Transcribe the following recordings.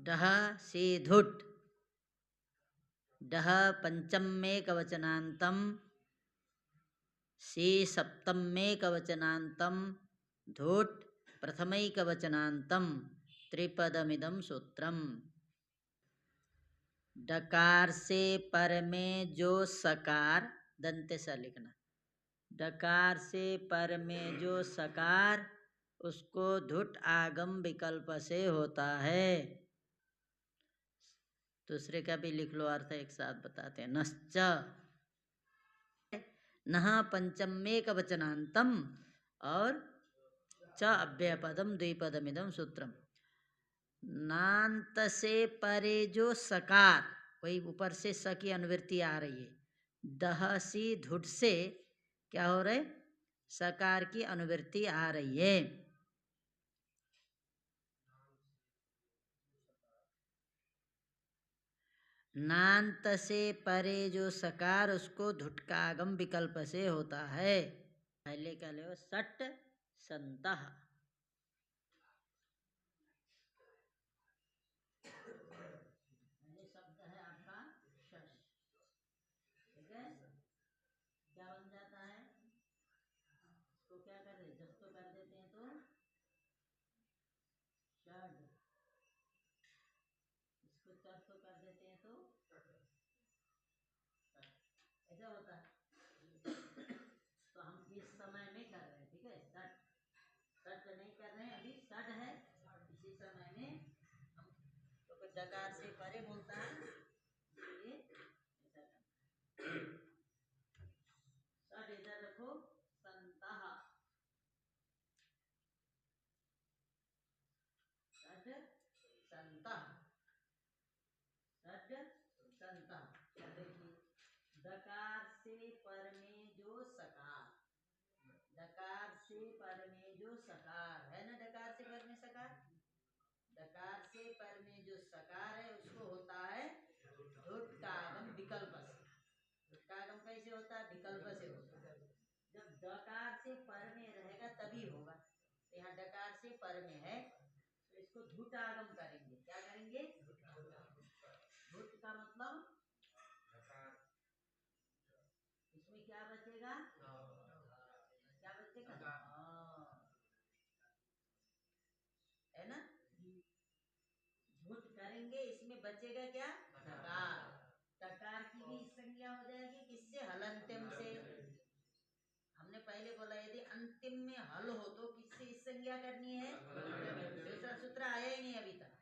डह से धुट, डह पंचमेकवचनान्तं, से सप्तमेकवचनान्तं, धुट प्रथमैकवचनान्तं, त्रिपदमिदं सूत्रम्। डकार से पर में जो सकार, दंते से लिखना, डकार से पर में जो सकार उसको धुट आगम विकल्प से होता है। दूसरे का भी लिख लो, अर्थ एक साथ बताते हैं। नश्च नह पंचमेकवचनान्तं और च अव्ययपदम द्विपदमिदं सूत्रम। नान्त से परे जो सकार, वही ऊपर से स की अनुवृत्ति आ रही है। दह सी धुट से क्या हो रहा है, सकार की अनुवृत्ति आ रही है। नान्त से परे जो सकार उसको धुटकागम विकल्प से होता है। पहले का लो सट संतः, पहले शब्द है आपका शश, ठीक है। क्या बन जाता है, इसको क्या कर रहे, जब तो कर देते हैं तो षड, इसको चर तो कर देते हैं तो ऐसा होता है। तो हम इस समय में कर रहे हैं, ठीक है। सट सट नहीं कर रहे हैं, अभी सट है, इसी समय में हम तो डकार से परे बोलता है, इसलिए ऐसा करना है। सट इधर रखो, संतः, सट संतः, सट संतः। देखिए डकार से पर में जो सकार, डकार से पर में जो सकार है ना, डकार से पर में सकार, डकार से पर में जो सकार है उसको होता है धुटकागम विकल्प से। धुटकागम कैसे होता है, विकल्प से होता है। जब डकार से पर में रहेगा तभी होगा। तो यहाँ डकार से पर में है तो इसको धुटागम करेंगे। क्या करेंगे, धुट का मतलब इसमें क्या बचेगा, क्या बचेगा, है ना। झूठ करेंगे, इसमें बचेगा क्या, टकार। टकार की भी संज्ञा हो जाएगी किससे, हलंत्यम से। हमने पहले बोला यदि अंतिम में हल हो तो किससे इस संज्ञा करनी है, दूसरा सूत्र आया ही नहीं अभी तक।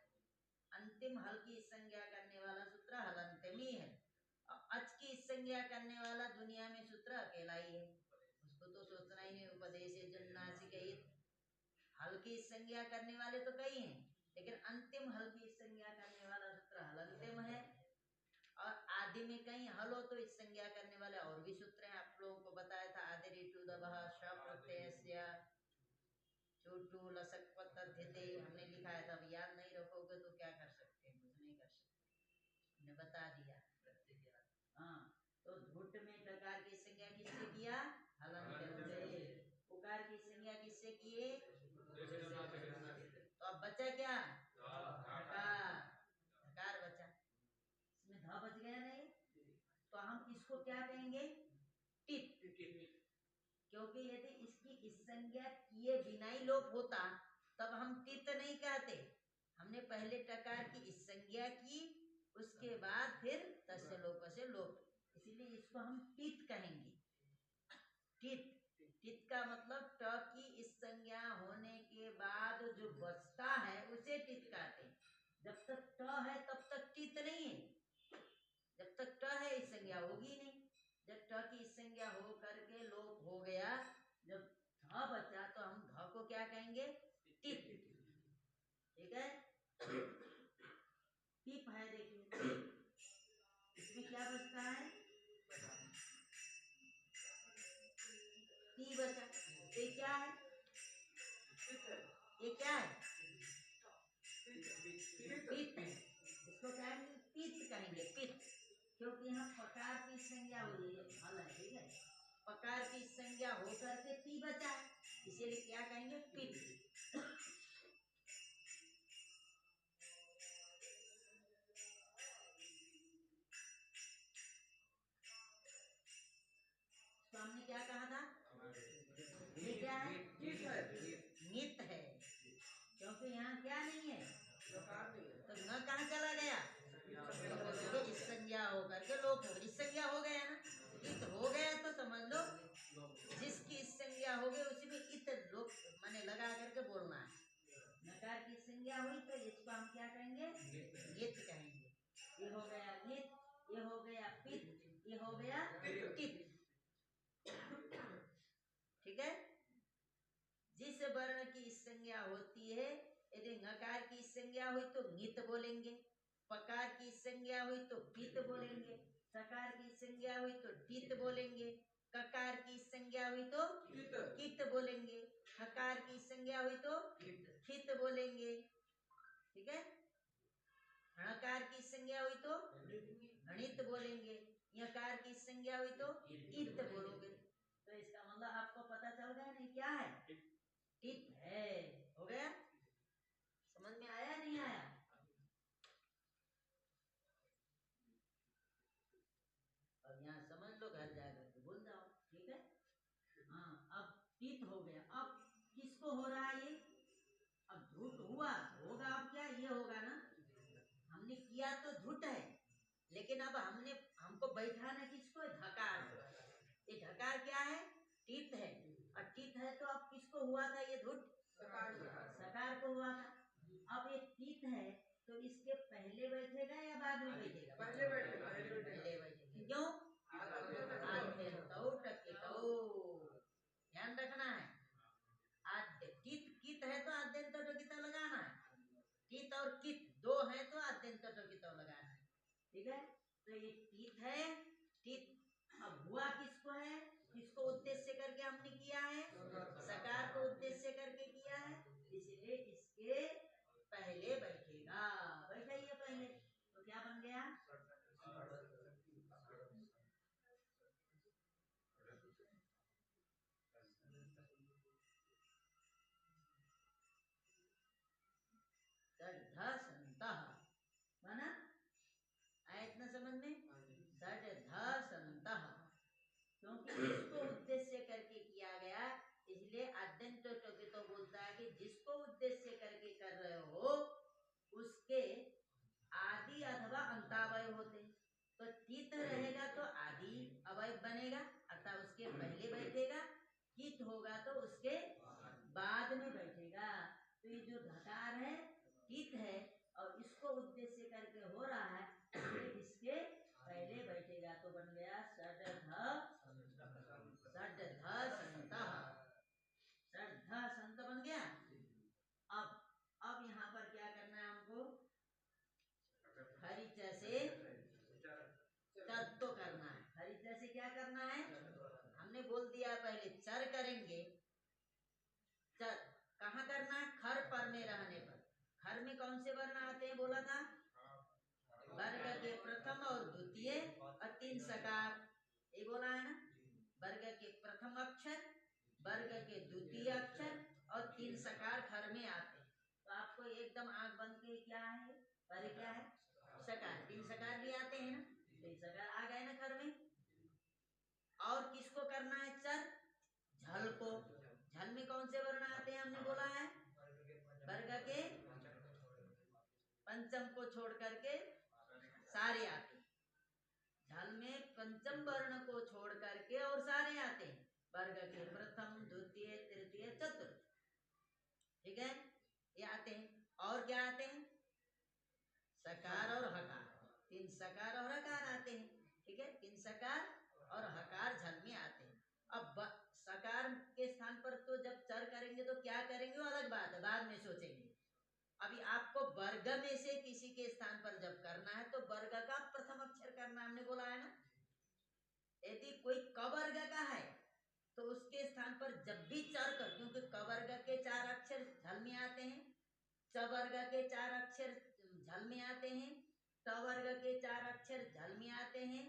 अंतिम हल की संज्ञा करने वाला सूत्र हलंत्यम ही है। अच की संज्ञा करने वाला दुनिया में सूत्र अकेला ही है, उसको तो सोचना ही नहीं। उपदेश जन्नासिक, हल की संज्ञा करने वाले तो कई हैं, लेकिन अंतिम हल की संज्ञा करने वाला सूत्र हलंत्यम है। और आदि में कहीं हल हो तो इस संज्ञा करने वाले और भी सूत्र हैं। आप लोगों को बताया था आदि ऋतु दबह श प्रत्यय चोटू लसक पद्धति हमने लिखा है था। याद नहीं रखोगे तो क्या कर सकते हैं, कुछ नहीं कर सकते, हमने बता दिया। हाँ, तो धुट में टकार की संज्ञा किससे किया, हलंत्यम से। उकार की संज्ञा किससे किए, तो अब बचा क्या, ढकार, ढकार बचा, इसमें ध बच गया नहीं। तो हम इसको क्या कहेंगे, टित, क्योंकि यदि इसकी इस संज्ञा किए बिना ही लोप होता तब हम टित नहीं कहते। हमने पहले टकार की इस संज्ञा की, उसके बाद फिर तस्य लोप से लोप, इसीलिए इसको हम टित कहेंगे। टित, टित का मतलब ट की इस संज्ञा होने के बाद जो बचता है उसे टित कहते हैं। जब तक ट है तब तक टित नहीं है, जब तक ट है इस संज्ञा होगी नहीं। जब ट की इस संज्ञा हो करके लोप हो गया, जब ध बचा तो हम ध को क्या कहेंगे, टित, ठीक है। टिप है, देखिए इसमें क्या बचता है, टी बचा। तो ये क्या है, ये क्या है, पित्त है। इसको क्या कहेंगे, पित्त कहेंगे, पित्त, क्योंकि यहाँ पकार की संज्ञा हुई है, हल है, ठीक है। पकार की संज्ञा होकर के टी बचा है, इसीलिए क्या कहेंगे, पित्त। क्या कहा था? ये क्या है? नित है, क्योंकि यहाँ क्या नहीं है, तो न कहाँ चला गया? तो इस संज्ञा होकर के लोप हो, इस संज्ञा हो गया ना, इत हो गया तो समझ लो जिसकी इस संज्ञा हो गई उसी में इत लोप माने लगा करके बोलना है। नकार की संज्ञा हुई तो इसको हम क्या कहेंगे? नित कहेंगे। ये हो गया नित, ये हो गया पित, ये हो गया टित। ठीक है। जिस वर्ण की संज्ञा होती है, यदि नकार की संज्ञा हुई तो नित बोलेंगे, पकार की संज्ञा हुई तो पित बोलेंगे, सकार की संज्ञा हुई तो टित बोलेंगे, ककार की संज्ञा हुई तो कित बोलेंगे, हकार की संज्ञा हुई तो खित बोलेंगे। ठीक है। हणकार की संज्ञा हुई तो हणित बोलेंगे, यकार की संज्ञा हुई तो इत बोलोगे। तो इसका मतलब आपको पता चल गया नहीं क्या है? टित है। हो गया? समझ में आया नहीं आया? अब यहाँ समझ लो, घर जाकर के भूल जाओ। ठीक है। हाँ, अब टित हो गया। अब किसको हो रहा है ये? अब धुट हुआ होगा, अब क्या ये होगा ना, हमने किया तो धुट है, लेकिन अब हमको बैठाना किसको है? धकार। ये धकार क्या है? टित है। और टित है तो अब किसको हुआ था ये धुट? सकार को हुआ था। अब ये टित है तो इसके पहले बैठेगा या बाद में बैठेगा? पहले बैठेगा। क्यों? ध्यान रखना है। आद्य कित है तो आद्यंत टोकितो लगाना है। कित और कित दो है तो आद्यंत टोकितो लगाना है। ठीक है। तो ये कित है, कित अब हुआ किसको है? किसको उद्देश्य करके हमने किया है? सकार को उद्देश्य करके किया है, इसलिए इसके पहले बैठेगा। बैठाइए पहले, तो क्या बन गया? माना आया इतना समझ में? क्योंकि इसको उद्देश्य करके किया गया, इसलिए अद्यंत तो बोलता है कि जिसको उद्देश्य करके कर रहे हो उसके आदि अथवा अंतावय होते। तो टित रहेगा तो आदि अवयव बनेगा, अर्थात उसके पहले बैठेगा। कित होगा तो उसके बाद में बैठेगा। तो ये जो धकार है कित है और इसको उद्देश्य करके हो रहा है, इसके पहले बैठेगा। तो बन गया संत बन गया। अब यहाँ पर क्या करना है हमको? खरीच से तत्व करना है। खरीच से क्या करना है? हमने बोल दिया पहले चर करेंगे। चर कहाँ करना है? खर पर में रहने पर। खर में कौन से वर्ण आते हैं बोला था? वर्ग के प्रथम और द्वितीय और 3 सकार, ये बोला है ना। वर्ग के प्रथम अक्षर, वर्ग के द्वितीय अक्षर और 3 सकार खर में आते हैं। तो आपको एकदम आंख बंद के क्या है? पर क्या है? सकार। 3 सकार भी आते हैं ना, 3 सकार आ गए ना खर में। और किसको करना है? चर। झल को। झल में कौन से वर्ण आते हैं हमने बोला है? वर्ग के पंचम को छोड़ करके सारे आते हैं। झल में पंचम वर्ण को छोड़ करके और सारे आते हैं। वर्ग के प्रथम, द्वितीय, तृतीय, चतुर्थ। ठीक है, ये आते हैं। और क्या आते हैं? सकार और हकार। 3 सकार और हकार आते हैं। ठीक है, 3 सकार और हकार झल में आते हैं। अब सकार के स्थान पर तो जब चर करेंगे तो क्या करेंगे वो अलग बात है, बाद में सोचेंगे। अभी आपको वर्ग में से किसी के स्थान पर जब करना है तो वर्ग का प्रथम अक्षर करना, हमने बोला है ना। यदि कोई क वर्ग का है तो उसके स्थान पर जब भी चर कर, क्योंकि क वर्ग के 4 अक्षर झल में आते हैं, च वर्ग के 4 अक्षर झल में आते हैं, त वर्ग के 4 अक्षर झल में आते हैं,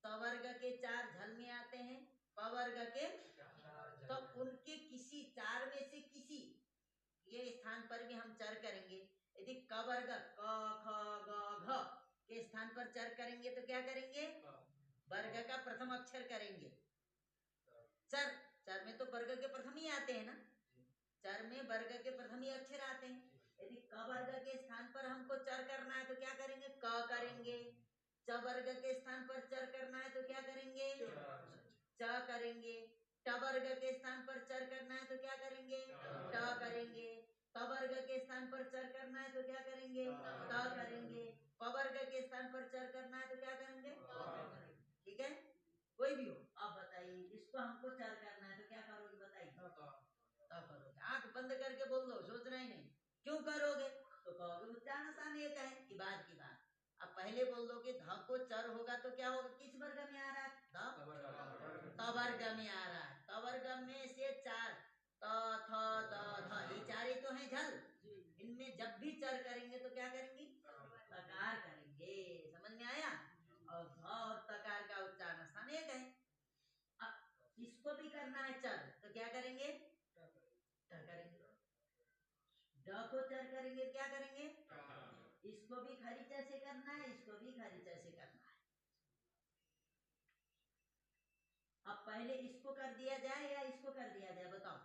त वर्ग के 4 झल में आते हैं, प वर्ग के, तो उनके किसी 4 में से किसी ये स्थान पर भी हम चर करेंगे। यदि क वर्ग क ख ग घ के स्थान पर चर करेंगे तो क्या करेंगे? वर्ग का प्रथम अक्षर करेंगे। च वर्ग के प्रथम ही आते हैं ना, चर में वर्ग के प्रथम ही अक्षर आते हैं। यदि क वर्ग के स्थान पर हमको चर करना है तो क्या करेंगे, क करेंगे। च वर्ग के स्थान पर चर करना है तो क्या करेंगे, च करेंगे। ट वर्ग के स्थान पर चर करना है तो क्या करेंगे, ट करेंगे। प वर्ग के स्थान पर चर करना है तो क्या करेंगे, त करेंगे। प वर्ग के स्थान पर चर करना है तो क्या करेंगे, ठीक है। कोई भी हो, आप बताइए इसको हमको चर करना है तो क्या करोगे, बताइए। तो करोगे, आंख बंद करके बोल दो, सोचना ही नहीं। क्यों करोगे, तो कहोगे उच्चारण आसान एक है कि बात की बात। अब पहले बोल दो कि ध को चर होगा तो क्या होगा, किस वर्ग में आ रहा है, त वर्ग में आ रहा है। त वर्ग में से चार त थ द ध ये चार ही तो हैं झल, इनमें जब भी चर करेंगे तो क्या करेंगे, तकार करेंगे। समझ में आया। और ध और तकार का उच्चारण स्थान एक है। अब इसको भी करना है चर तो क्या करेंगे, ट करेंगे। ड को चर करेंगे क्या करेंगे, इसको भी खरीचा से करना है, इसको भी खरीचा से करना है। अब पहले इसको कर दिया जाए या इसको कर दिया जाए, बताओ।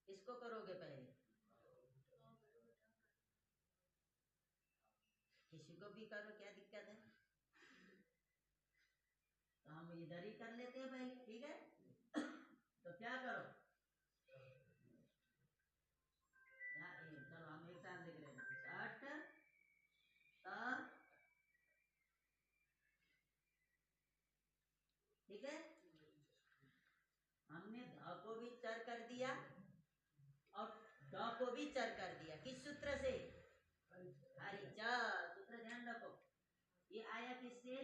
इसको करोगे पहले, किसी को भी करो, क्या दिक्कत है। तो हम इधर ही कर लेते हैं पहले, ठीक है। तो क्या करो, चलो हम एक साथ लिख रहे हैं, ठीक है। हमने ध को भी चर कर दिया और ड को भी चर कर दिया, किस सूत्र से, हरिचा सूत्र, ध्यान रखो। ये आया किससे,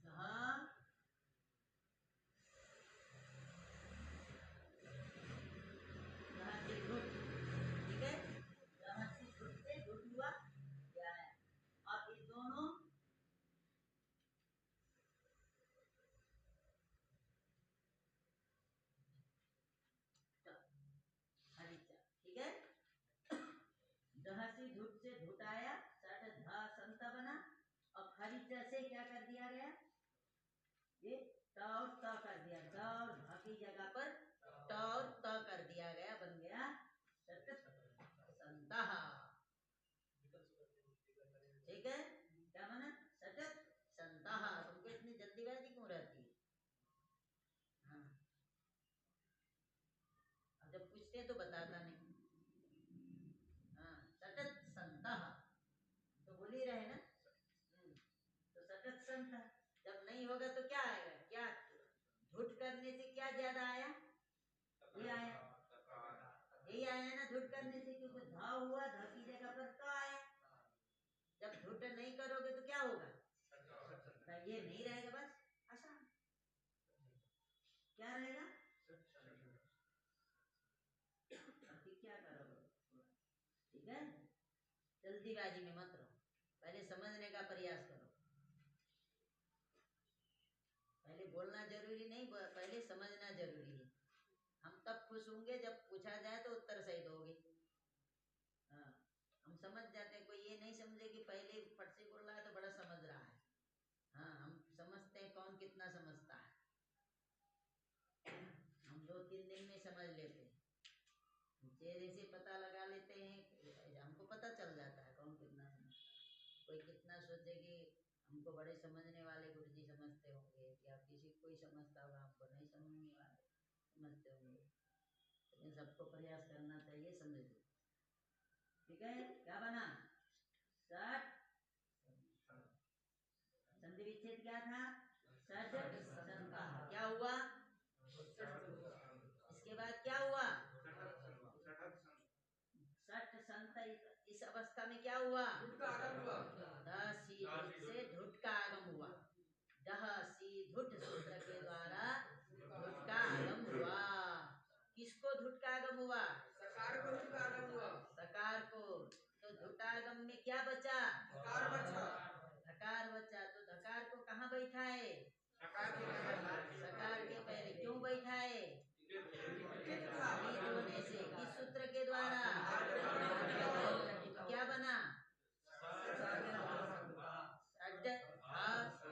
ध से घुट, ठीक है। ध से घुट से घुट हुआ, ये आया। अब ये दोनों हरिचा, ठीक है। दह से झुट से झुट आया, सट ध संत बना। और खरीचा से क्या कर दिया गया, ये ट और त कर दिया, द और ध की जगह पर ट और त कर दिया गया, बन गया सट संतः, ठीक है। क्या बना, सट संतः। तुमको इतनी जल्दीबाजी क्यों रहती है, हाँ। अब जब पूछते हैं तो बताता नहीं, हाँ। सटत संतः तो बोल ही रहे ना, तो सटत संत। जब नहीं होगा तो क्या आएगा, क्या झूठ करने से क्या ज्यादा आया, ये आया, यही आया ना झूठ करने से, क्योंकि धा हुआ, धा की जगह पर तो आया। जब झूठ नहीं करोगे तो क्या होगा, ये नहीं रहेगा, बस आसान। क्या रहेगा, क्या करोगे, ठीक है। जल्दीबाजी में मत रहो, पहले समझने का प्रयास करो। पहले बोलना जरूरी नहीं, पहले समझना जरूरी है। हम तब खुश होंगे जब पूछा जाए तो उत्तर सही दोगे, हाँ। हम समझ जाते हैं, कोई ये नहीं समझे कि पहले फट से बोल रहा है तो बड़ा समझ रहा है, हाँ। हम समझते हैं कौन कितना समझता है, हम 2-3 दिन में समझ लेते हैं, चेहरे से पता लगा लेते हैं, हमको पता चल जाता है कौन कितना समझता है। कोई कितना सोचे कि हमको बड़े समझने वाले गुरुजी समझते होंगे, या किसी कोई समझता होगा, हमको नहीं समझने वाले समझते होंगे, लेकिन सबको प्रयास करना चाहिए, समझ लो, ठीक है। क्या बना, सट, संधि विच्छेद क्या था, सट संता, क्या हुआ, इसके बाद क्या हुआ, सट संत। इस अवस्था में क्या हुआ, द सी धुट से धुट का आगम हुआ, दह सी धुट सूत्र के द्वारा धुट का आगम हुआ। किसको धुट का आगम हुआ, सकार को धुट का आगम हुआ, सकार को। तो धुटागम में क्या बचा, धकार बचा, धकार बचा। तो धकार को कहाँ बैठा है, सकार के पहले, क्यों बैठा है, होने से, किस सूत्र के द्वारा, क्या बना,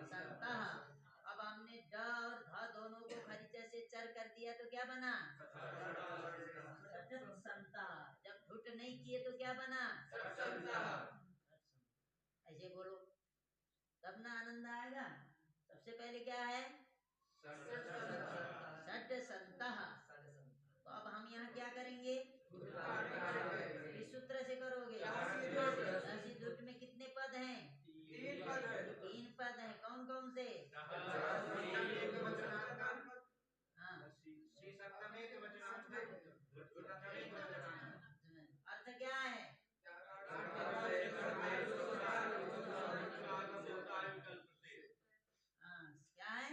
संत किए तो क्या बना? ऐसे बोलो तब ना आनंद आएगा। सबसे पहले क्या है? षड संतः। तो अब हम यहाँ क्या करेंगे? किस सूत्र से करोगे? दसी दुट में कितने पद हैं? 3 पद हैं। कौन कौन से? हाँ, अर्थ क्या है? हाँ, क्या है?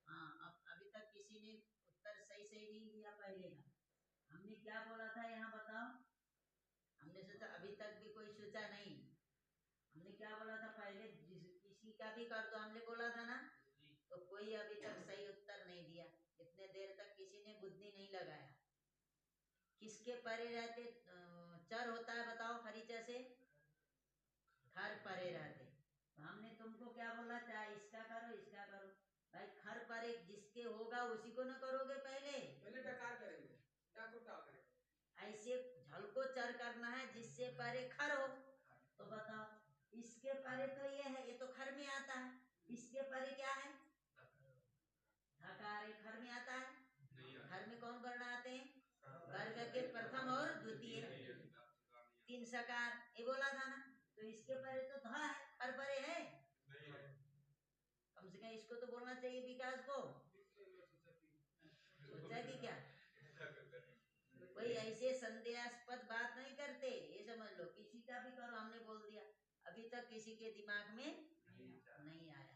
हाँ, अब अभी तक किसी ने उत्तर सही सही नहीं दिया पहले का। हमने क्या बोला था यहाँ बताओ? हमने सोचा अभी तक भी कोई सोचा नहीं। हमने क्या बोला था पहले? किसी का भी कर दो हमने बोला था ना। तो कोई अभी तक सही उत्तर नहीं दिया। इतने देर तक किसी ने बुद्धि नहीं लगाया। किसके परे रहते चर होता है बताओ? खरीचा से खर परे रहते। तो हमने तुमको क्या बोला? चाहे इसका करो इसका करो। भाई खर परे जिसके होगा उसी को ना करोगे? पहले डकार करेंगे। ऐसे झल को चर करना है जिससे परे खर हो। तो बताओ इसके परे तो ये है, ये तो खर में आता है। इसके परे क्या है? धकार। खर में आता है? खर में कौन वर्ण आते हैं? वर्ग के प्रथम और द्वितीय। 3 सकार ये बोला था ना। तो इसके परे तो धा है, खर परे है। कम से कम इसको तो बोलना चाहिए विकास को। सोचा कि क्या? कोई ऐसे संदेहास्पद बात नहीं करते। ये समझ लो किसी का भी करो हमने बोल दिया। अभी तक किसी के दिमाग में नहीं आया।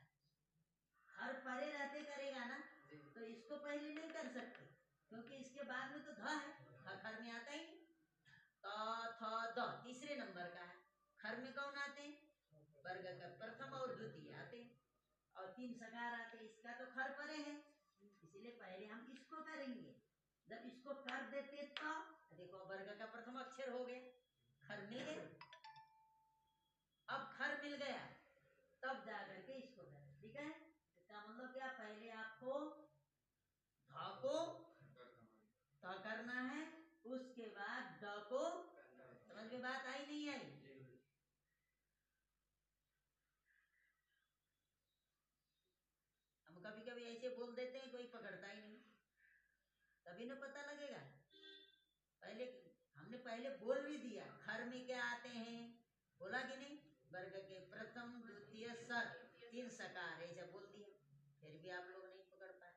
हर परे रहते करेगा ना तो इसको पहले नहीं कर सकते क्योंकि इसके बाद में तो ध है। खर में आता ही त थ द तीसरे नंबर का है। खर में कौन आते हैं? वर्ग का प्रथम और द्वितीय आते हैं और 3 सकार आते हैं। इसका तो खर परे है इसीलिए पहले हम इसको करेंगे। जब इसको कर देते तो देखो वर्ग का प्रथम अक्षर हो गया, खर मिल गया। अब खर मिल गया तब जाकर के इसको करें। ठीक है? इसका मतलब क्या? पहले आपको ध को त करना है, उसके बाद ड को। समझ में बात आई नहीं आई? हम कभी कभी ऐसे बोल देते हैं कोई पकड़ता ही नहीं, तभी ना पता लगेगा। पहले हमने पहले बोल भी दिया खर में क्या आते हैं, बोला कि नहीं? वर्ग के प्रथम द्वितीय सर 3 सकार ऐसा बोल दिया, फिर भी आप लोग नहीं पकड़ पाए।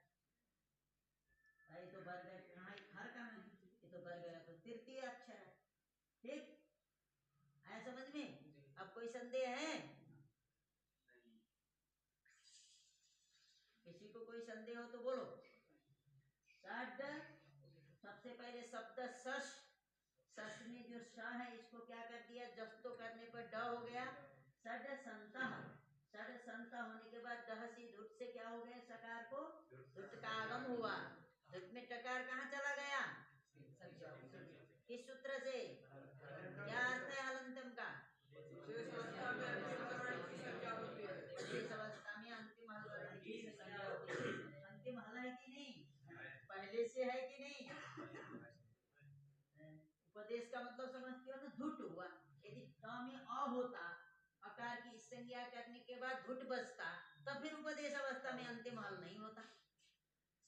भाई तो वर्ग कहाँ है? खर कहाँ है? ये तो वर्ग तो तृतीय अक्षर है। ठीक आया समझ में? अब कोई संदेह है? किसी को कोई संदेह हो तो बोलो। षड सबसे पहले शब्द सश। सश में जो श है इसको क्या कर दिया? जस्तो करने पर ड हो गया। षड संतः। षड संतः होने के बाद दह सी धुट से क्या हो गया? सकार को धुट का आगम हुआ। धुट में टकार कहाँ चला गया? किस सूत्र से? क्या अर्थ है हलंतम का? शेष अवस्था में अंतिम हल की संज्ञा होती है। अंतिम हल है कि नहीं? पहले से है कि नहीं? उपदेश का मतलब समझते हो ना? धुट हुआ। यदि ट में अ होता, अकार की संज्ञा करने के बाद धुट बचता, तब फिर उपदेश अवस्था में अंतिम हल नहीं होता।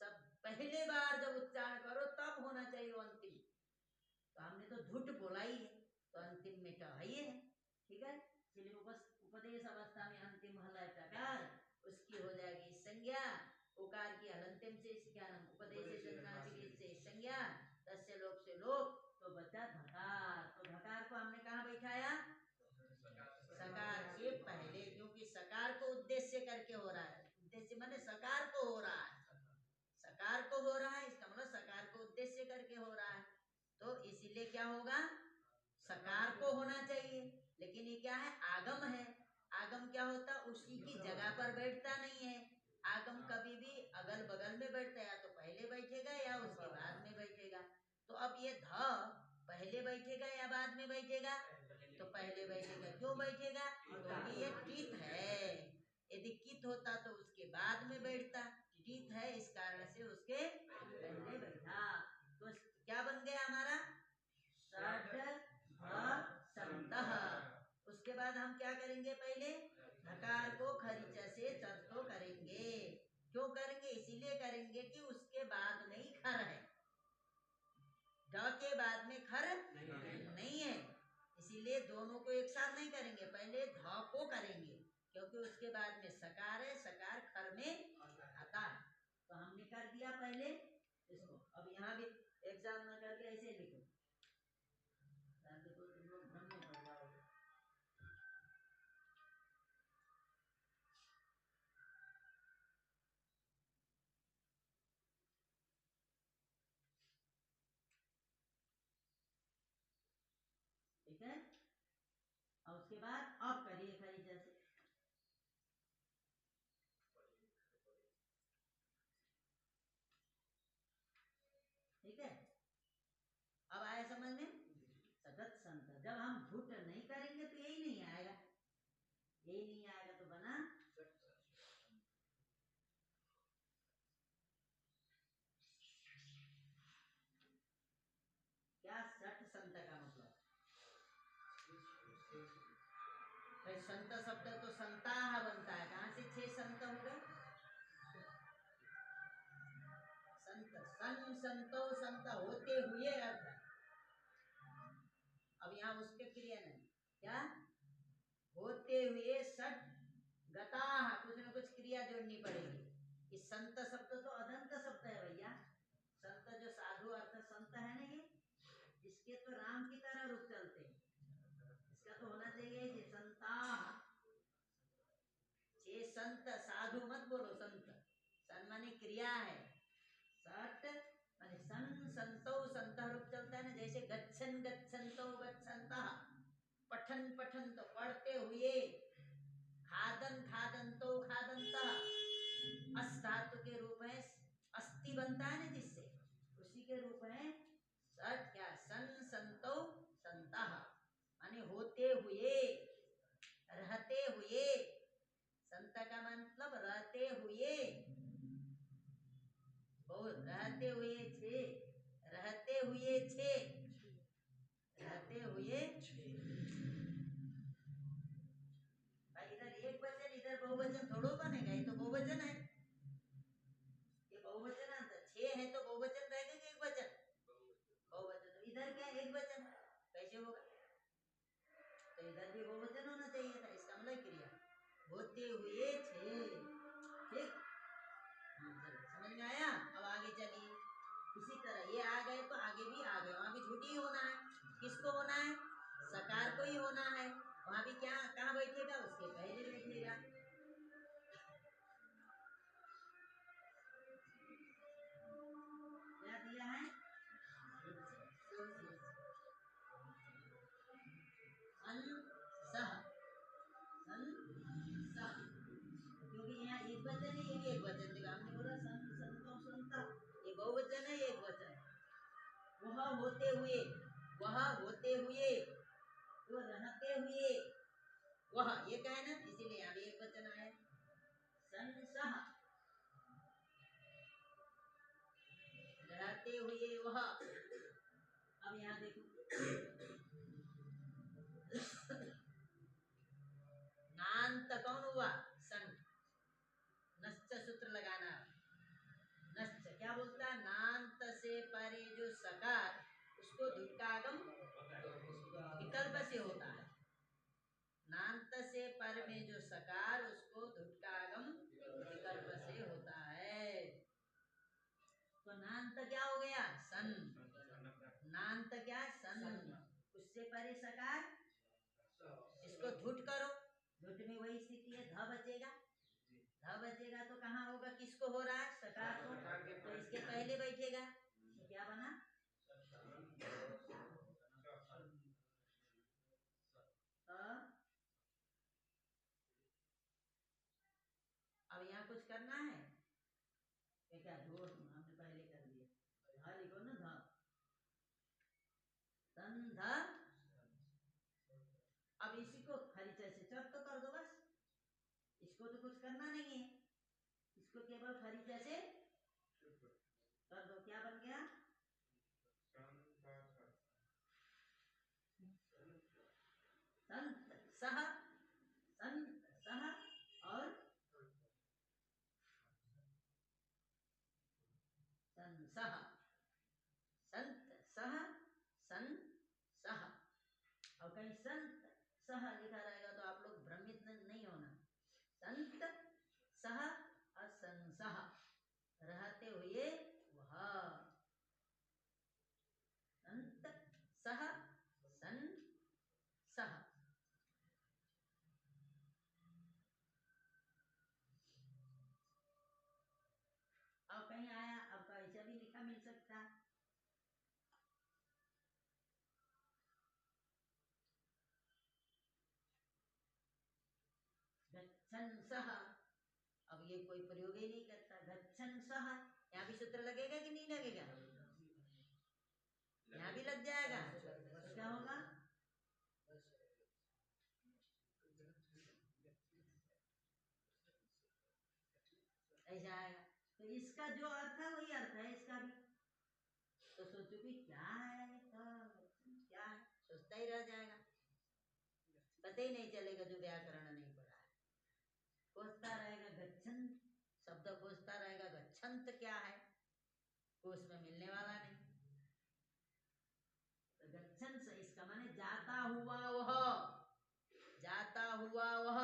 सब पहले बार जब उच्चारण करो तब होना चाहिए वो अंतिम। तो हमने तो धुट बोला ही है तो अंतिम में ट है ही है। ठीक है? इसलिए उपदेश अवस्था में अंतिम हल है टकार, उसकी हो जाएगी संज्ञा। उकार की हलंतिम से क्या नाम? उपदेश से संज्ञा, तस्य लोक से लोक, तो बचा धकार। तो धकार को हमने कहाँ बैठाया? सकार के पहले, क्योंकि सकार को उद्देश्य करके हो रहा है। उद्देश्य माने सकार को हो रहा है, सकार को हो रहा है, इसका मतलब सकार को उद्देश्य करके हो रहा है। तो इसीलिए क्या होगा? सकार को होना चाहिए। लेकिन ये क्या है? आगम है। आगम क्या होता? उसी की जगह पर बैठता नहीं है। आगम कभी भी अगल बगल में बैठता है, या तो पहले बैठेगा या उसके बाद में बैठेगा। तो अब ये ध पहले बैठेगा या बाद में बैठेगा? तो पहले बैठेगा। क्यों बैठेगा? क्योंकि ये टित है। यदि कित होता तो उसके बाद में बैठता, टित है इस कारण से उसके पहले बैठा। बाद हम क्या करेंगे, पहले धकार को खरीचा से चर्तो करेंगे। क्यों करेंगे, इसीलिए करेंगे कि उसके बाद में ही खर है, ढ के बाद में खर नहीं है, इसीलिए दोनों को एक साथ नहीं करेंगे, पहले ध को करेंगे, क्योंकि उसके बाद में सकार है, सकार खर में आता है। तो हमने कर दिया पहले इसको। अब यहाँ भी एग्जाम में करके ऐसे लिखो, ताकि तो तुम लोग भ्रम में पड़ जाओगे। ठीक है, और उसके बाद अब करिए खरीचा से। ठीक है, अब आया समझ में। सतत संत, जब हम झूठ नहीं करेंगे तो यही नहीं आएगा, यही नहीं आएगा तो बना क्या, सट संत का मतलब संत शब्द तो संताह बनता है, कहां से 6 संत हो गए, संत सन संतो संत होते हुए अर्थ है। अब यहाँ उसके क्रिया नहीं, क्या होते हुए सट गता, कुछ न कुछ क्रिया जोड़नी पड़ेगी। इस संत शब्द तो अदंत शब्द है भैया, संत जो साधु अर्थ संत है ना, ये इसके तो राम की तरह रूप चलते हैं, इसका तो होना चाहिए कि संता, ये संत, साधु मत बोलो, संत सन माने क्रिया है, सट माने सन संतो संत रूप चलता है ना, जैसे गच्छन गच्छन्तो गच्छन्तः, पठन पठन तो पढ़ते हुए, खादन खादन्तो खादन्तः, अस धातु के रूप में अस्थि बनता है ना, जिससे उसी के रूप में सट क्या, सन संतो संतः माने होते हुए, रहते हुए, संत का मतलब रहते हुए, बहुत रहते हुए छे, रहते हुए छे, रहते हुए। भाई इधर एक वचन, इधर बहुवचन थोड़ो बनेगा, ये तो बहुवचन है, ये बहुवचन है, तो 6 है तो बहुवचन रहेगा कि एक वचन, बहुवचन। तो इधर क्या एक वचन, कैसे होगा, तो इधर भी बहुवचन होना चाहिए था, इसका मतलब क्रिया होते हुए छे। ठीक, समझ में आया। अब आगे चलिए, इसी तरह ये आ गए तो आगे भी आ गए, वहां भी झूठी होना है, किसको होना है, सकार को ही होना है, वहां भी क्या कहाँ बैठेगा, उसके पहले बैठेगा। क्या दिया है, सन सह, सन सह, क्योंकि यहाँ एक वचन है, ये भी एक वचन देगा, हमने बोला सन संतो संता, ये बहुवचन है, एक वचन, वह होते हुए, वह होते हुए, वो रहते हुए, वह ये क्या है ना, इसीलिए यहाँ भी एक वचन आया, संसह रहते हुए वह। अब यहाँ देखो, नान्त कौन हुआ, सन, नश्च सूत्र लगाना, नश्च क्या बोलता है, नान्त से परे जो सकार, उसको धुट्टागम विकल्प से होता है, नान्त से पर में जो सकार, उसको धुट्टागम विकल्प से होता है। तो नान्त क्या हो गया, सन, नान्त क्या, सन, उससे परे सकार, इसको धुट करो, धुट में वही स्थिति है, ध बचेगा, ध बचेगा तो कहाँ होगा, किसको हो रहा है, सकार को, तो इसके पहले बैठेगा, तो क्या बना, अब यहाँ कुछ करना है क्या, दो हमने पहले कर दिया, धा लिखो ना, धा, संधा। अब इसी को खरीचा से चट तो कर दो बस, इसको तो कुछ करना नहीं है, इसको केवल खरीचा से कर दो, क्या बन गया, संत सह सह, संत सह, सन सह। और कहीं संत सह लिखा रहेगा तो आप लोग भ्रमित नहीं होना। संत सह असंसह, रहते हुए वह। संत सह सन सह। अब कहीं आया, आपका ऐसा भी लिखा मिल सकता। गच्छन सह, अब ये कोई प्रयोग ही नहीं करता। गच्छन सह, यहाँ भी सूत्र लगेगा कि नहीं लगेगा? यहाँ भी लग जाएगा। तो क्या होगा? ऐसा आएगा। तो इसका जो अर्थ है वही अर्थ है इसका भी। तो सोचो कि क्या है, तो क्या है, सोचता ही रह जाएगा, पता ही नहीं चलेगा जो व्याकरण नहीं पढ़ा है। खोजता रहेगा गच्छन, शब्द खोजता रहेगा, गच्छंत क्या है, कोश में मिलने वाला नहीं। तो गच्छन से इसका माने जाता हुआ वह, जाता हुआ वह।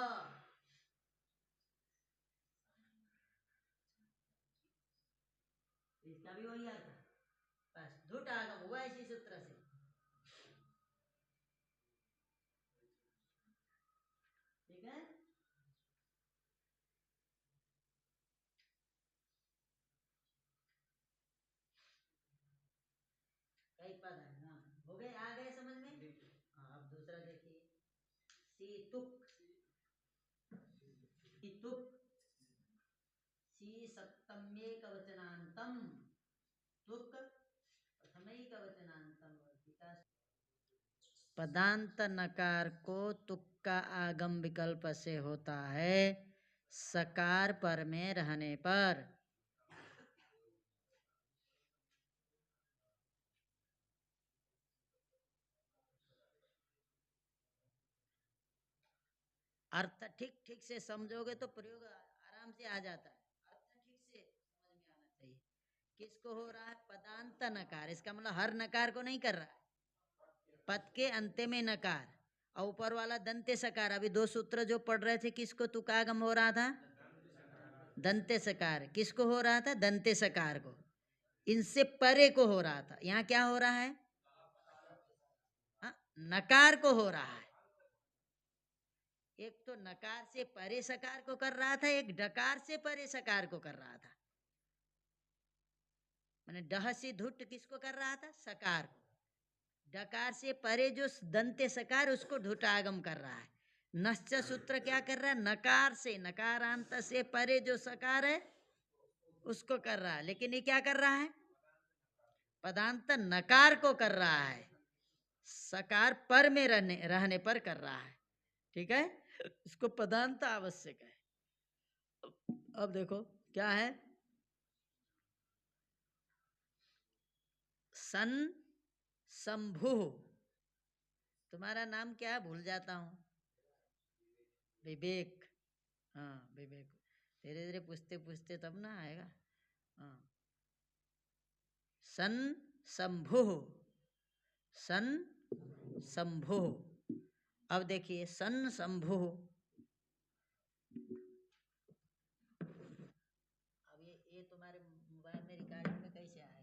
इसका भी वही अर्थ है, बस धुट आगम हुआ इसी सूत्र से। ठीक है। कई पद है ना, हो गए, आ गए समझ में। हाँ, अब दूसरा देखिए, सीतुक, सीतुक, सी सप्तम्येक वचनांतम, तुक प्रथमैक वचनांतम। पदांत नकार को तुक का आगम विकल्प से होता है सकार पर में रहने पर। अर्थ ठीक ठीक से समझोगे तो प्रयोग आराम से आ जाता है। अर्थ ठीक से समझ में आना चाहिए। किसको हो रहा है? पदांत नकार, इसका मतलब हर नकार को नहीं कर रहा है, पद के अंत्य में नकार और ऊपर वाला दंते सकार। अभी दो सूत्र जो पढ़ रहे थे, किसको तुकागम हो रहा था? दंते सकार। किसको हो रहा था? दंते सकार को। इनसे परे को हो रहा था, यहाँ क्या हो रहा है? नकार को हो रहा है। एक तो नकार से परे सकार को कर रहा था, एक डकार से परे सकार को कर रहा था। मैंने डह से धुट किसको कर रहा था? सकार को। डकार से परे जो दंते सकार, उसको ढुटागम कर रहा है। नश्च सूत्र क्या कर रहा है? नकार से, नकारांत से परे जो सकार है उसको कर रहा है। लेकिन ये क्या कर रहा है? पदांत नकार को कर रहा है, सकार पर में रहने पर कर रहा है। ठीक है, इसको पदांत आवश्यक है। अब देखो क्या है, सन शंभु। तुम्हारा नाम क्या है? भूल जाता हूं। विवेक। हाँ, विवेक। धीरे धीरे पूछते पूछते तब ना आएगा। हाँ, सन शंभु, सन शंभु। अब देखिए, सन शंभु, अब ये तुम्हारे मोबाइल में रिकॉर्डिंग में कैसे आएगा?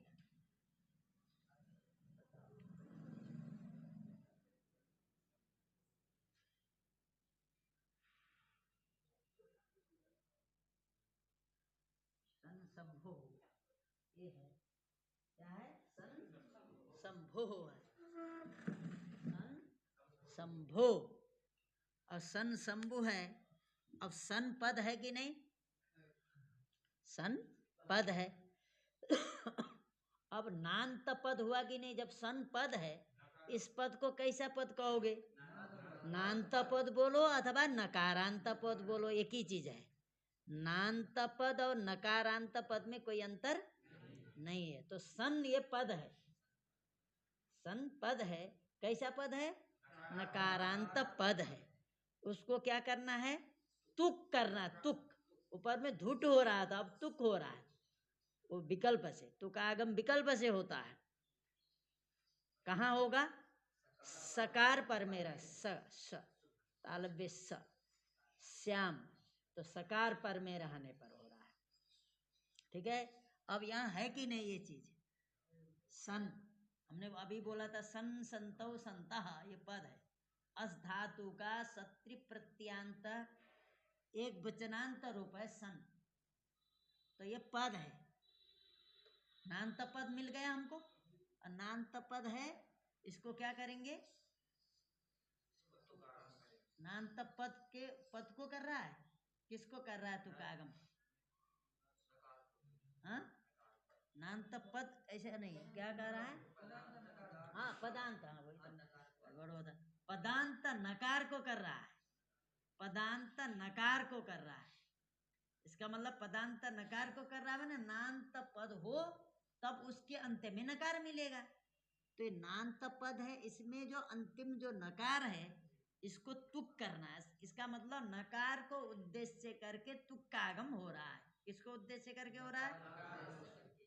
सन शंभु, ये है, क्या है? सन शंभु है, सन शंभु। और सन शंभु है। अब सन पद है कि नहीं? सन पद है। अब नान्त पद हुआ कि नहीं? जब सन पद है, इस पद को कैसा पद कहोगे? नान्त पद बोलो अथवा नकारांत पद बोलो, एक ही चीज है। नान्त पद और नकारांत पद में कोई अंतर नहीं है। तो सन ये पद है, सन पद है। कैसा पद है? नकारांत पद है। उसको क्या करना है? तुक करना, तुक। ऊपर में धुट हो रहा था, अब तुक हो रहा है। वो विकल्प से, तुकागम विकल्प से होता है। कहाँ होगा? सकार पर मेरा स तालव्य स, श्याम, तो सकार पर में रहने पर हो रहा है। ठीक है। अब यहाँ है कि नहीं ये चीज? सन, हमने अभी बोला था सन संतो संतः, ये पद है। अस धातु का सत्रि प्रत्यांत एक वचनांत रूप है सन, तो ये पद है। नान्त पद मिल गया हमको, और नान्त पद है, इसको क्या करेंगे? नान्त पद के पद को कर रहा है, किसको कर रहा है? तुकागम। हाँ, नान्त पद ऐसे नहीं, क्या कह रहा है? हाँ पदांत, हाँ वही तो गड़बड़ होता। पदांत नकार को कर रहा है, पदांत नकार को कर रहा है। इसका मतलब पदांत नकार को कर रहा है ना, नान्त पद हो तब उसके अंत्य में नकार मिलेगा। तो ये नान्त पद है, इसमें जो अंतिम जो नकार है इसको तुक करना है। इसका मतलब नकार को उद्देश्य करके तुक का आगम हो रहा है। किसको उद्देश्य करके हो रहा है?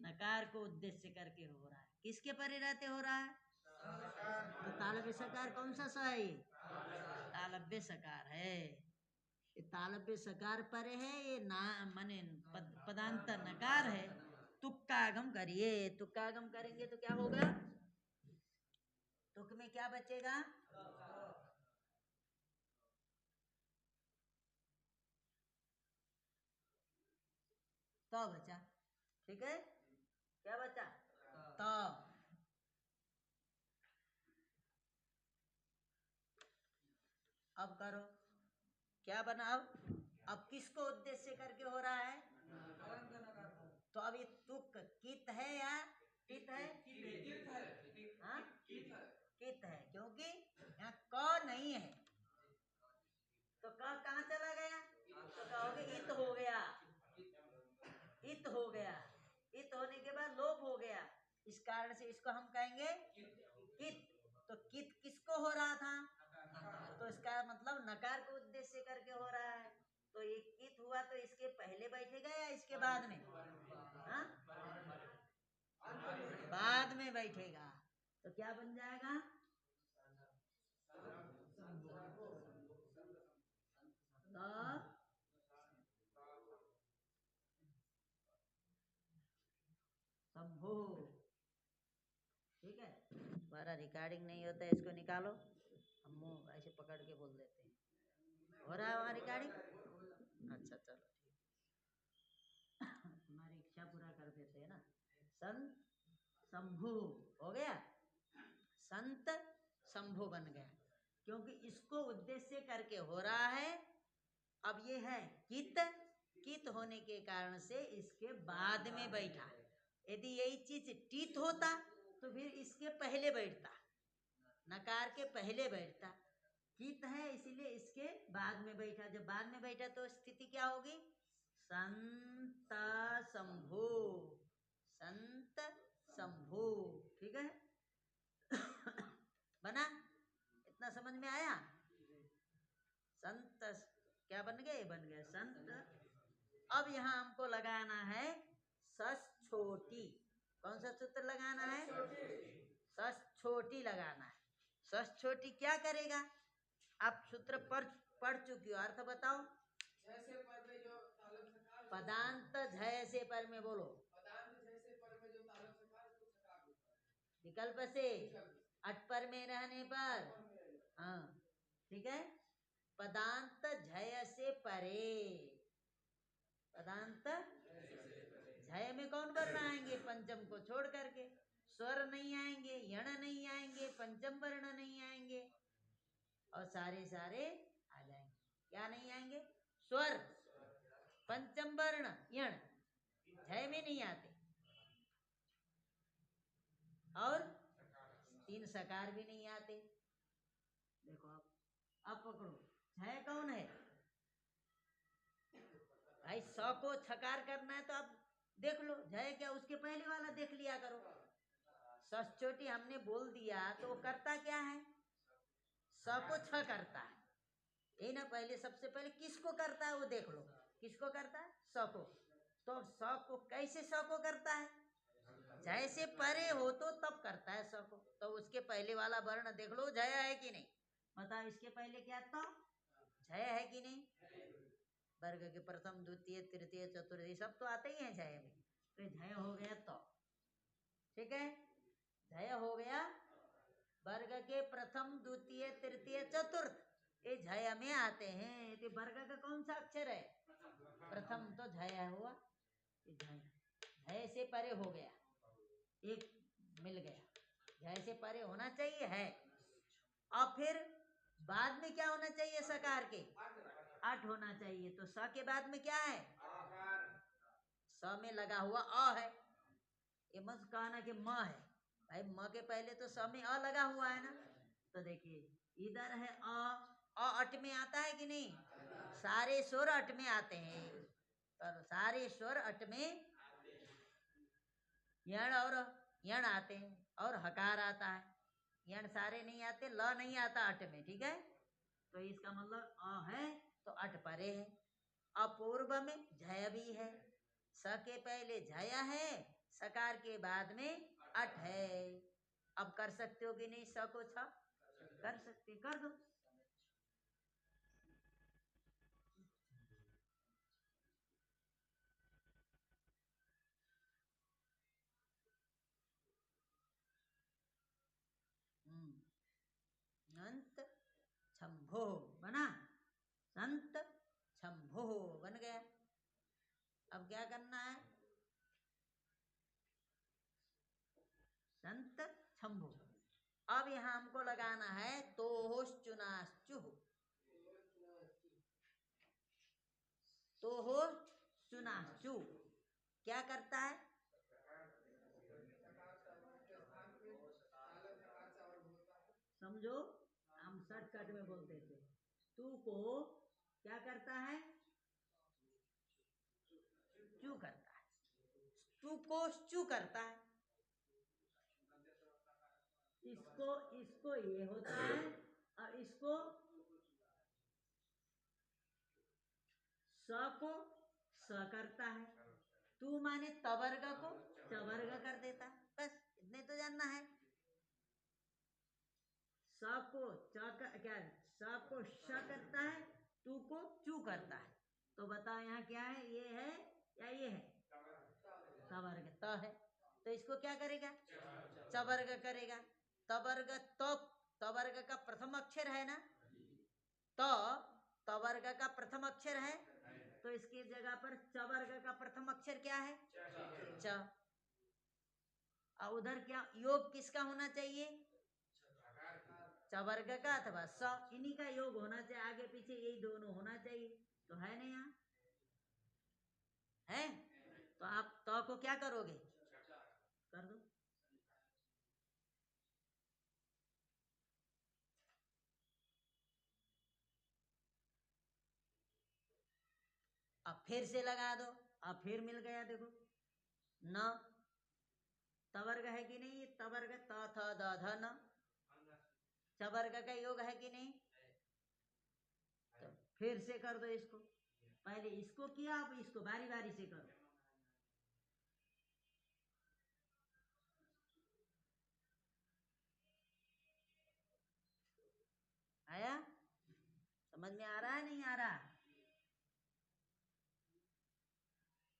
नकार को उद्देश्य करके हो रहा है। किसके परे रहते हो रहा है? तो तालव्य सकार कौन सा सा है? ये तालव्य सकार है। ये तालव्य सकार पर है, ये ना माने पदांत नकार है। तुक्कागम करिए, तुक्कागम करेंगे तो क्या होगा? तुक में क्या बचेगा? तो बचा। ठीक है, क्या बचा? तो अब करो, क्या बना? अब किसको उद्देश्य करके हो रहा है? तो अब ये तुक कित है या टित है? हाँ? कित है, क्योंकि यहाँ क नहीं है, तो क कहाँ चला गया? तो कहोगे इत हो गया, इत हो गया, इत होने के बाद लोप हो गया, इस कारण से इसको हम कहेंगे कित। तो कित किसको हो रहा था? तो इसका मतलब नकार को उद्देश्य करके हो रहा है। तो ये कित हुआ तो इसके पहले बैठेगा या इसके बाद में? हाँ, बाद में बैठेगा। तो क्या बन जाएगा? शंभु। ठीक है, हमारा रिकॉर्डिंग नहीं होता है, इसको निकालो, हम मुंह ऐसे पकड़ के बोल देते हैं। हो रहा है वहाँ रिकॉर्डिंग? अच्छा चलो ठीक, तुम्हारी इच्छा पूरा कर देते हैं ना। संत शंभु हो गया, संत शंभु बन गया, क्योंकि इसको उद्देश्य करके हो रहा है। अब ये है कित, कित होने के कारण से इसके बाद में बैठा। यदि यही चीज टीत होता तो फिर इसके पहले बैठता, नकार के पहले बैठता। कित है इसीलिए इसके बाद में बैठा। जब बाद में बैठा तो स्थिति क्या होगी? संत शंभु, संत शंभु। ठीक है, बना? इतना समझ में आया? संत क्या बन गए? बन गए संत। अब यहाँ हमको लगाना है सस छोटी। कौन सा सूत्र लगाना है? सस छोटी लगाना है। सस छोटी क्या करेगा? आप सूत्र पढ़ चुकी हो, अर्थ बताओ। पदांत झय से पर में बोलो, विकल्प से अट पर में रहने पर। हाँ ठीक है, पदांत झय से परे। पदांत झय में कौन वर्ण आएंगे? पंचम को छोड़ करके। स्वर नहीं आएंगे, यण नहीं आएंगे, पंचम वर्ण नहीं आएंगे, और सारे सारे आ जाएंगे। क्या नहीं आएंगे? स्वर, पंचम वर्ण, यण झय में नहीं आते, और तीन सकार भी नहीं आते। देखो अब पकड़ो, झय कौन है भाई? स को छकार करना है तो आप देख लो, झय क्या उसके पहले वाला देख लिया करो। सस छोटी हमने बोल दिया तो वो करता क्या है? स को छ करता है, यही ना। पहले सबसे पहले किसको करता है वो देख लो, किसको करता है? स को। तो स को कैसे स को करता है? जैसे परे हो तो तब करता है स को। तो उसके पहले वाला वर्ण देख लो, जय है कि नहीं? बताओ इसके पहले क्या था? जय है कि नहीं? वर्ग के प्रथम द्वितीय तृतीय चतुर्थी सब तो आते ही हैं जय में। तो जय हो गया तो ठीक है, जय हो गया वर्ग के प्रथम द्वितीय तृतीय चतुर्थ, ये जय में आते हैं। तो वर्ग का कौन सा अक्षर है? प्रथम, तो जय हुआ। जय जय से परे हो गया, एक मिल गया, जय से परे होना चाहिए है। और फिर बाद में क्या होना चाहिए? सकार के अट होना चाहिए। तो स के बाद में क्या है? स में लगा हुआ अ है। ये मत कहना कि म है भाई, म के पहले तो स में अ लगा हुआ है ना। तो देखिए इधर है अ अट में आता है कि नहीं? सारे स्वर अट में आते हैं। तो सारे स्वर अट में यण और यण आते हैं और हकार आता है। यण सारे नहीं आते, ल नहीं आता अट में, ठीक है। तो इसका मतलब अ है तो अट परे है। अपूर्व में जय भी है, स के पहले जय है, सकार के बाद में अट है। अब कर सकते हो कि नहीं? स को छ कर सकते, कर दो। संत शंभो बना, संत शंभो बन गया। अब क्या करना है? संत शंभो। अब यहां हमको लगाना है तो चुनाश्चु, तो हो चुनाश्चु क्या करता है? समझो, हम शॉर्टकट में बोलते थे। तू को क्या करता है? चू करता है। तू को चू करता है। इसको इसको ये होता है और इसको स को स करता है। तू माने तवर्ग को चवर्ग कर देता है। बस इतने तो जानना है। स को क्या स को श करता है, तू को चू करता है। तो बताओ यहाँ क्या है? ये है या ये है? तवर्ग त है, तो इसको क्या करेगा? चवर्ग करेगा। तवर्ग तो तवर्ग का प्रथम अक्षर है ना, तो तवर्ग का प्रथम अक्षर है, तो इसकी जगह पर चवर्ग का प्रथम अक्षर क्या है? च। और उधर क्या योग किसका होना चाहिए? चवर्ग का अथवा स, इन्हीं का योग होना चाहिए। आगे पीछे यही दोनों होना चाहिए, तो है नहीं यहाँ है। तो आप तो को क्या करोगे? कर दो। अब फिर से लगा दो। अब फिर मिल गया, देखो न तवर्ग है कि नहीं? तवर्ग त थ द ध न, चवर्ग का योग है कि नहीं? तो फिर से कर दो इसको। पहले इसको किया, अब इसको बारी बारी से करो। आया? समझ में आ रहा है नहीं आ रहा?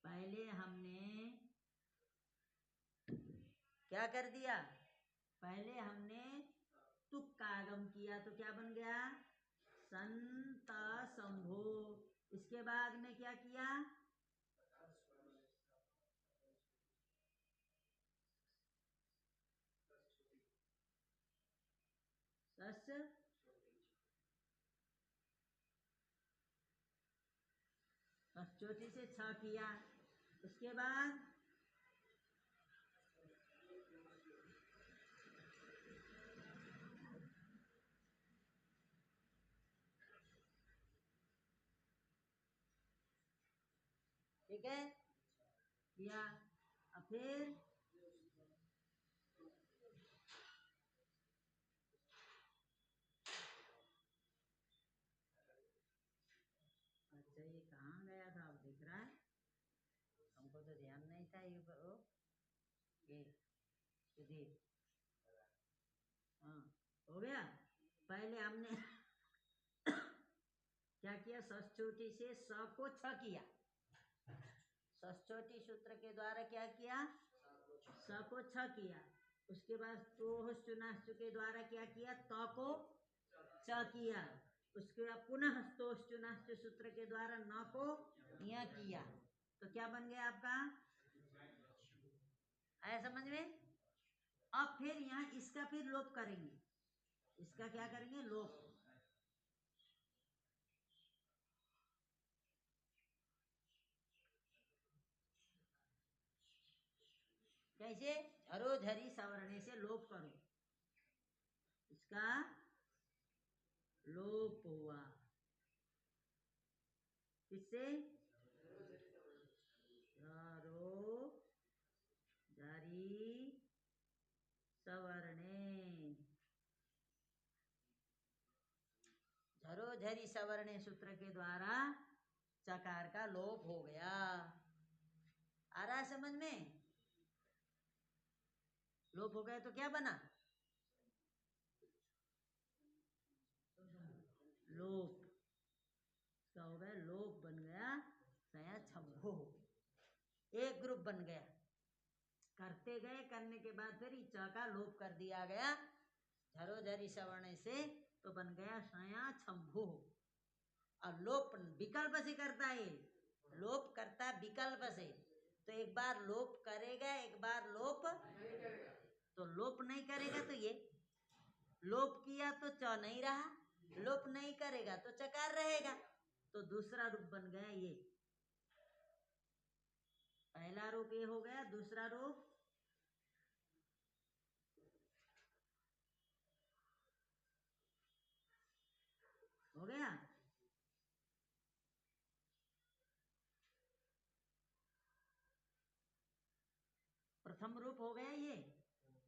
पहले हमने क्या कर दिया? पहले हमने तुक का आगम किया, तो क्या बन गया? संत शंभो। इसके बाद में क्या किया? सस चोटी से छ किया। उसके बाद ठीक है किया। अब फिर अच्छा, ये कहाँ गया था? अब दिख रहा है? लिखा है ये सुधीर। हाँ हो गया। पहले हमने क्या किया, षष्ठ्योटी से स को छ किया। षष्ठ्योटी सूत्र के द्वारा क्या किया, स को छ किया। उसके बाद तोश्चुनाश्चु के द्वारा क्या किया, त को च किया। उसके बाद पुनः तोश्चुनाश्चु सूत्र के द्वारा न को य किया। तो क्या बन गया आपका, आया समझ में। अब फिर यहाँ इसका फिर लोप करेंगे, इसका क्या करेंगे, लोप। कैसे, झरो झरी सवर्णे से लोप करो, इसका लोप हुआ। किससे, झरो झरी सवर्णे, झरो झरी सवर्णे सूत्र के द्वारा चकार का लोप हो गया। आ रहा है समझ में। लोप हो गया तो क्या बना, लोप। क्या हो गया, लोप बन गया, सया छम्भो, एक ग्रुप बन गया। करते गए, करने के बाद फिर च का लोप कर दिया गया झरो झरी सवर्ण से, तो बन गया सया छम्भो। और लोप विकल्प से करता है, लोप करता विकल्प से। तो एक बार लोप करेगा, एक बार लोप, तो लोप नहीं करेगा तो ये, लोप किया तो च नहीं रहा, लोप नहीं करेगा तो चकार रहेगा। तो दूसरा रूप बन गया ये। पहला रूप ये हो गया, दूसरा रूप हो गया। प्रथम रूप हो गया ये,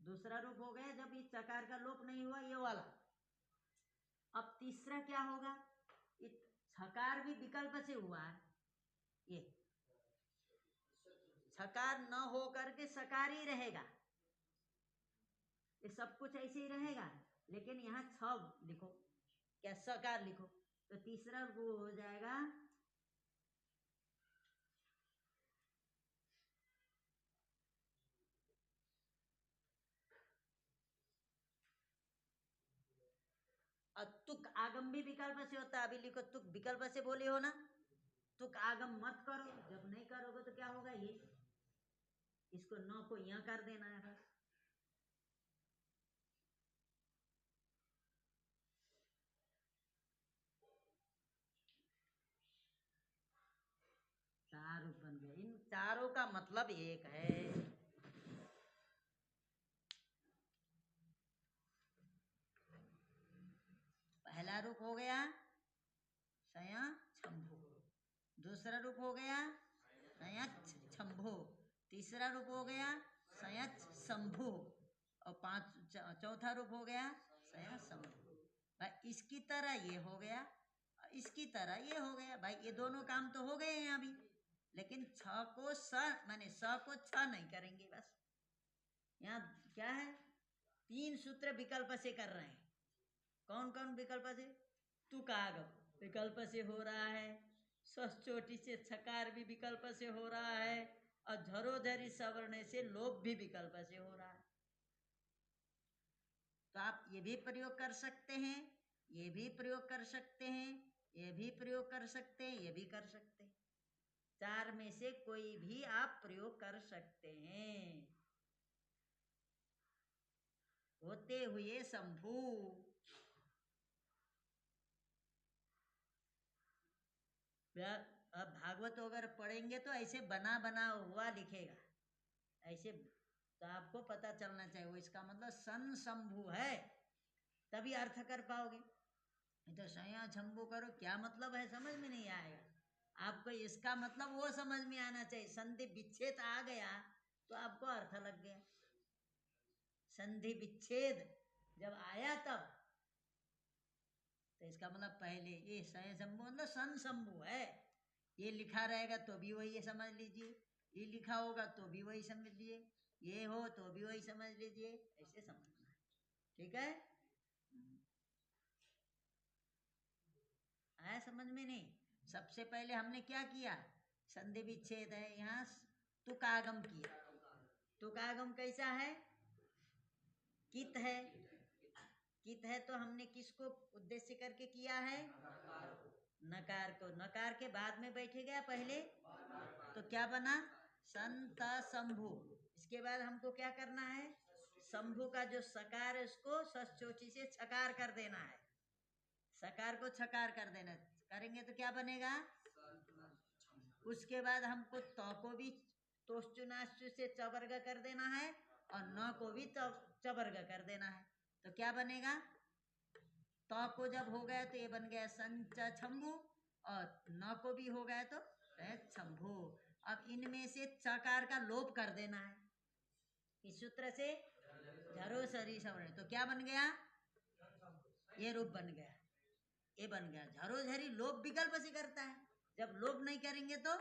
दूसरा रूप हो गया जब इस चकार का लोप नहीं हुआ, ये वाला। अब तीसरा क्या होगा, छकार भी विकल्प से हुआ है, ये छकार न हो करके सकार ही रहेगा, ये सब कुछ ऐसे ही रहेगा। लेकिन यहाँ छ लिखो, क्या सकार लिखो, तो तीसरा वो हो जाएगा और तुक आगम भी विकल्प से होता है। अभी लिखो तुक विकल्प से बोले हो ना, तुक आगम मत करो, जब नहीं करोगे तो क्या होगा, ये इसको न को यहां कर देना है बस। चार रूप बन गए, इन चारों का मतलब एक है। पहला रूप हो गया सया छम्भो, दूसरा रूप हो गया सयच छम्भो, तीसरा रूप हो गया सयच शंभु, और चौथा रूप हो गया सया शंभु। भाई इसकी तरह ये हो गया, इसकी तरह ये हो गया। भाई ये दोनों काम तो हो गए हैं अभी, लेकिन छ को स माने स को छ नहीं करेंगे बस। यहाँ क्या है, तीन सूत्र विकल्प से कर रहे हैं। कौन कौन विकल्प से, तुकागम विकल्प से हो रहा है, षष्ठ्योटी से छकार भी विकल्प से हो रहा है, और झरोझरी सवर्ण से लोप भी विकल्प से हो रहा है। तो आप ये भी प्रयोग कर सकते हैं, ये भी प्रयोग कर सकते हैं, ये भी प्रयोग कर सकते हैं, ये भी कर सकते हैं। चार में से कोई भी आप प्रयोग कर सकते हैं। होते हुए शंभु, अब भागवत अगर पढ़ेंगे तो ऐसे बना बना हुआ लिखेगा ऐसे, तो आपको पता चलना चाहिए वो इसका मतलब सन शंभु है, तभी अर्थ कर पाओगे। तो सया शंभु करो क्या मतलब है, समझ में नहीं आएगा आपको। इसका मतलब वो समझ में आना चाहिए। संधि विच्छेद आ गया तो आपको अर्थ लग गया। संधि विच्छेद जब आया तब, तो इसका मतलब पहले ये सय शंभु मतलब सन शंभु है, ये लिखा रहेगा तो भी वही समझ लीजिए। ई लिखा होगा तो भी वही समझ लीजिए, ये हो तो भी वही समझ लीजिए, ऐसे समझना है। ठीक है, आया समझ में? नहीं, सबसे पहले हमने क्या किया, संधि विच्छेद है, यहाँ तुकागम किया। तुकागम कैसा है, कित है, कित है तो हमने किसको उद्देश्य करके किया है, नकार को। नकार के बाद में बैठेगा पहले, तो क्या बना, संत शंभु। इसके बाद हमको क्या करना है, शंभु का जो सकार है उसको सचोटी से छकार कर देना है, सकार को छकार कर देना। करेंगे तो क्या बनेगा, उसके बाद हमको त को भी तोश्चुनाश्चु से चवर्ग कर देना है और न को भी चवर्ग कर देना है, तो क्या बनेगा, त को जब हो गया तो ये बन गया संच छम्भु, और न को भी हो गया तो छम्भु। अब इनमें से चकार का लोप कर देना है, इस सूत्र से झरो सरी सवर्ण, तो क्या बन गया, ये रूप बन गया, ये बन गया। झरो झरी लोप विकल्प से करता है, जब लोप नहीं करेंगे तो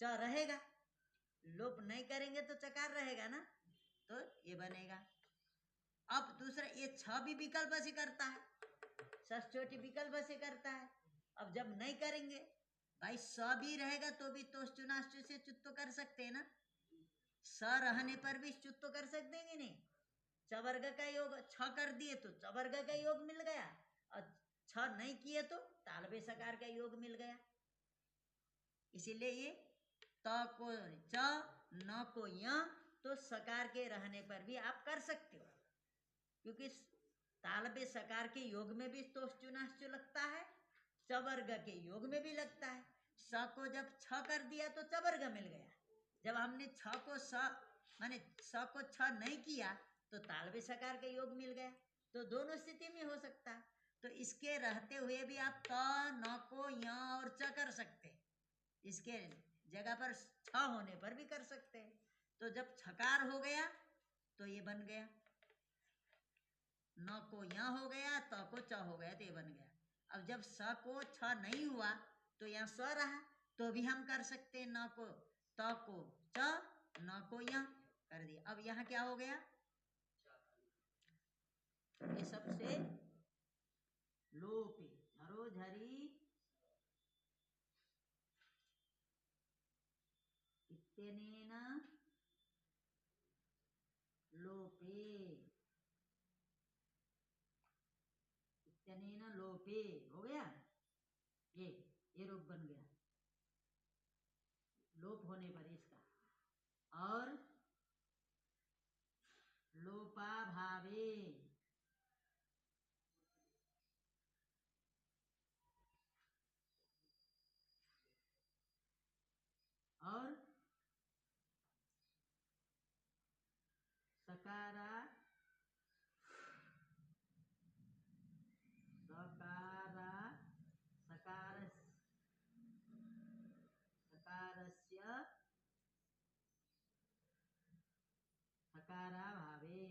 च रहेगा, लोप नहीं करेंगे तो चकार रहेगा ना, तो ये बनेगा। अब दूसरा, ये छ भी विकल्प से करता है, सचोटी विकल्प से करता है। अब जब नहीं करेंगे भाई, स भी रहेगा तो भी तोश्चुनाश्चु से चुत तो कर सकते हैं ना, स रहने पर भी चुत तो कर सकते हैं कि नहीं, चवर्ग का योग छ कर दिए तो चवर्ग का योग मिल गया, और छ नहीं किए तो तालबे सकार का योग मिल गया। इसीलिए ये त को च, न को य, तो सकार के रहने पर भी आप कर सकते हो, क्योंकि तालबे सकार के योग में भी तोश्चुनाश्चु लगता है, चवर्ग के योग में भी लगता है। स को जब छ कर दिया तो चवर्ग मिल गया, जब हमने छ को स माने स को छ नहीं किया तो तालबे सकार का योग मिल गया, तो दोनों स्थिति में हो सकता है। तो इसके रहते हुए भी आप त, न को, य और च कर सकते हैं, इसके जगह पर छ होने पर भी कर सकते हैं। तो जब छकार हो गया तो ये बन गया, न को य हो गया, त को च हो गया, तो ये बन गया। अब जब स को छ नहीं हुआ तो यहाँ स्व रहा, तो भी हम कर सकते, न को त को च, न को य कर दिया। अब यहाँ क्या हो गया, ये सबसे लोपे, झरो झरी इत्यनेन लोपे, इत्यनेन लोपे हो गया, ये रूप बन गया लोप होने पर इसका। और लोपा भावे, और सकारा सकारा सकार सकारस्य सकारा भावे,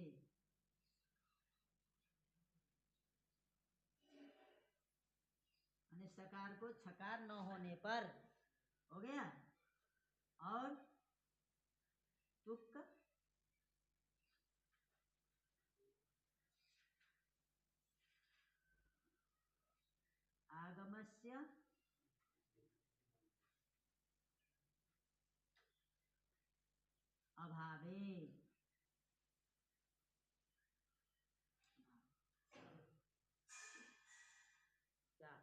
यानी सकार को छकार न होने पर हो गया। और तुक आगमस्य अभावे, क्या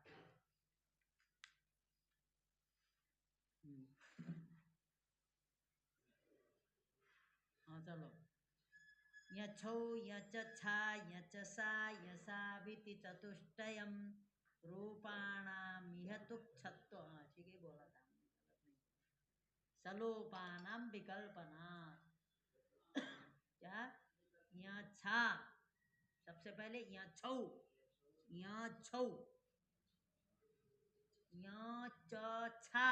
हाँ चलो, यछौ यच छा यच सा यसा विति चतुष्टयम रूपाणाम यह तुक छत्व, हाँ ठीक है बोला था हमने, गलत नहीं, सलोपानाम विकल्पना। क्या, यहाँ छा, सबसे पहले यहाँ छौ, यहाँ छौ, यहाँ च छा,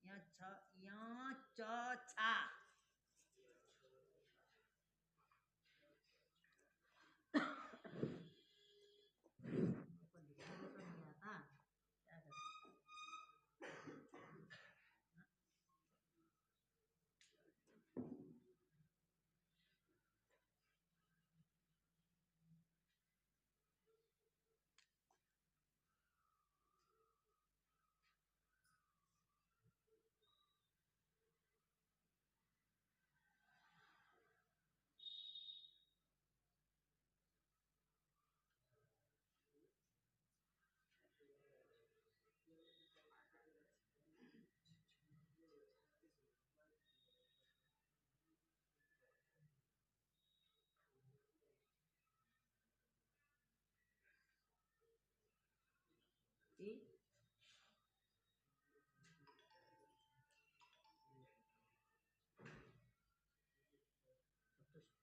यहाँ छ, यहाँ च छा, ऊपर लिखने को तो नहीं आता, क्या करें।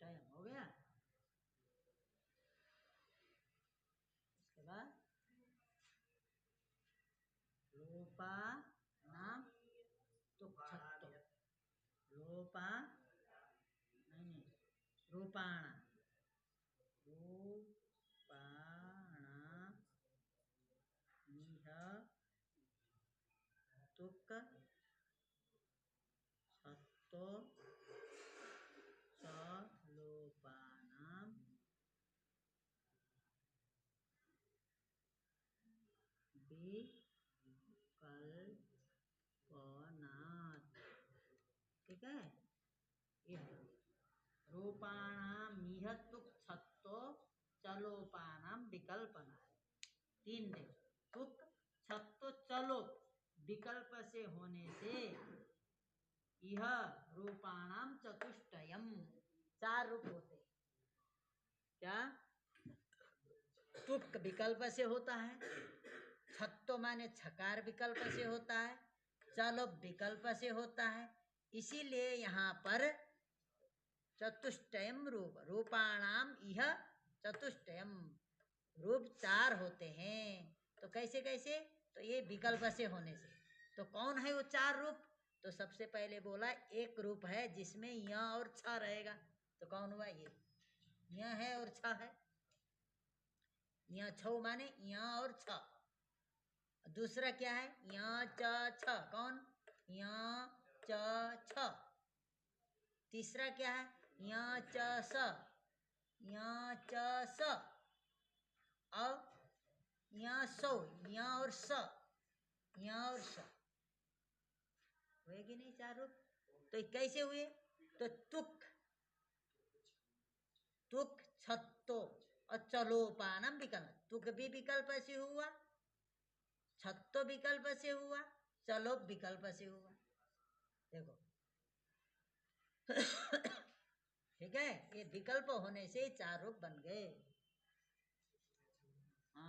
चतुष्टयम हो गया। इसके बाद लोपा नाम तुक छत्तो, लोपा नहीं रूपाणा, रूपाणा निह तुक छत्तो च लोपानाम विकल्पनात्। ठीक है, ये रूपाणाम निहतुक छत्तो चलोपानाम विकल्पना। तीन देखो, तुक छत्तो चलो विकल्प से होने से यह रूपाणाम चतुष्टयम, चार रूप होते हैं। क्या? तुक विकल्प से होता है, छत्तो माने छकार विकल्प से होता है, चलो विकल्प से होता है। इसीलिए यहाँ पर चतुष्टयम रूप, रूपाणाम यह चतुष्टयम, रूप चार होते हैं। तो कैसे कैसे? तो ये विकल्प से होने से। तो कौन है वो चार रूप? तो सबसे पहले बोला एक रूप है जिसमें य और छ रहेगा। तो कौन हुआ? ये य है और छ है। य छ माने य और छ। दूसरा क्या है? य च छ, कौन? य च छ। तीसरा क्या है? य च स, य च स। और य सो, य और स, य और स हुए कि नहीं चार रूप? तो कैसे हुए? तो तुक, तुक छत्तो और चलोपानम विकल्प। तुक भी विकल्प से हुआ, छत्तो विकल्प से हुआ, चलो विकल्प से हुआ। देखो ठीक है, ये विकल्प होने से चार रूप बन गए।